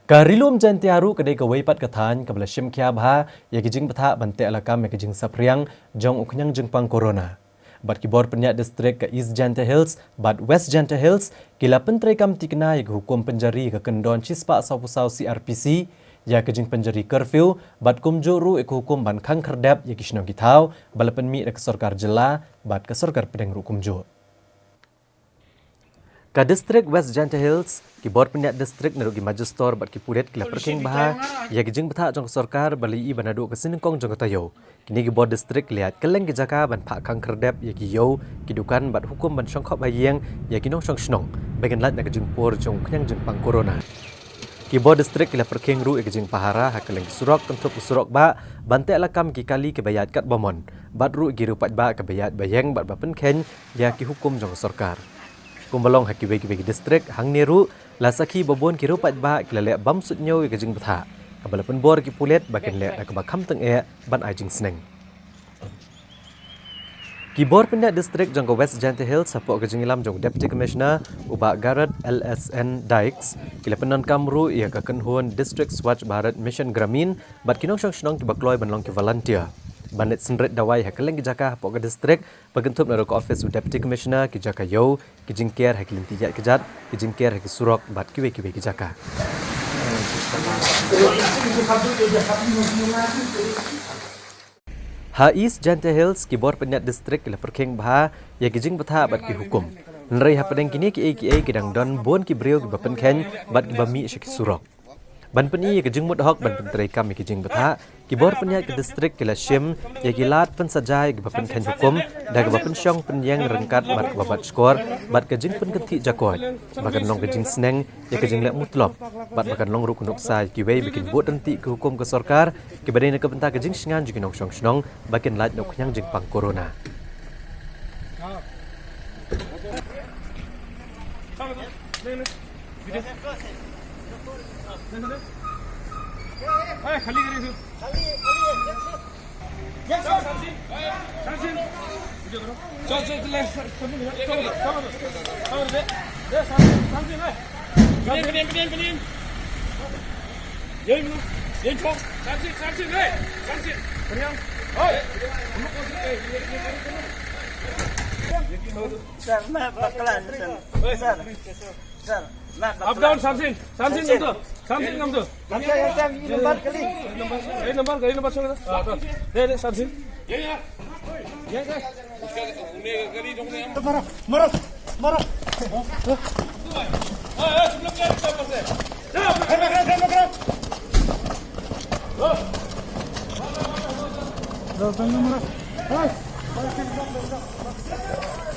Karilum jantiaru kedai kawai pat katan kabla shim kia bha ya kijing patha bante alakam ya kijing sapriang jong uknyang jengpang corona. Bat kibor penyak distrik ke East Janta Hills, bat West Janta Hills, kila pentrai kam tikna ya hukum penjari ke kendon cispa saw-saw CRPC, ya kijing penjari curfew, bat kumjuru ek hukum ban khang kerdap ya kishnong kitau, balapan mi ke sorkar jela, bat ke sorkar pedeng ru kumjo. Ka distrik West Janta Hills, kibor penyak distrik narugi majustor bat kipudet kila perking baha, ya kijing betha jong sorkar bali i banadu ke sinengkong jong tayo. Kini kibor distrik lihat keleng ke jaka ban pak kang kerdep ya kiyo, kidukan bat hukum ban syongkop bayang ya kinong syong shnong, bagian lat na kijing por jong kenyang jeng pang corona. Kibor distrik kila perking ru ya kijing pahara hakeleng surok kentup usurok ba, bante alakam ki kali ke bayat kat bomon, bat ru giru pat ba ke bayat bayang bat bapen ken ya ki hukum jong sorkar. Kumbalong haki bagi distrik hang neru lasaki babon kiru pat ba kilale bam sutnyo ke jing betha kabalapan bor ki pulet baken le ka bakham teng e ban ai jing sneng kibor pendak distrik jangko West Janta Hills sapok ke jing ilam jong deputy commissioner uba Garrett LSN Dykes kila penon kamru ia ka kenhun district Swachh Bharat Mission Gramin bat kinong syong ki bakloi ban long ki volunteer Bandit senret dawai hakeleng ki jaka pok distrik bagentup naro ke office deputy commissioner ki jaka yo ki jingker hakelin tijat kejat ki jingker hak surok bat kiwe ki jaka East Janta Hills ki bor penyak distrik kila perking baha ya ki jing betha bat ki hukum nrei ha pedeng kini ki kidang don bon ki brio ki bapen ken bat ki bami syaki surok ban peni ke jing mut hok ban pentrai kam ke jing betha ki bor penyak ke distrik kila shim ya gilat pen sajai ke bapen khen hukum da ke bapen syong penyang rengkat bat babat skor bat ke jing pen kenti jakoi bakan long ke jing sneng ya ke jing lek mutlop bat bakan long ru kunuk sai ki wei bikin bot renti ke hukum ke sorkar ke badai ke benta ke jing sngan jing nong syong snong bakin lat nok nyang jing pang corona खाली करी खाली yes sir शांति चल ले चल दे शांति ले कनियन ये छो शांति ले शांति कनियन ओए सर मैं बकला sir sir Up down something come to ini nomor so deh something ya marah sebelum ke apa sih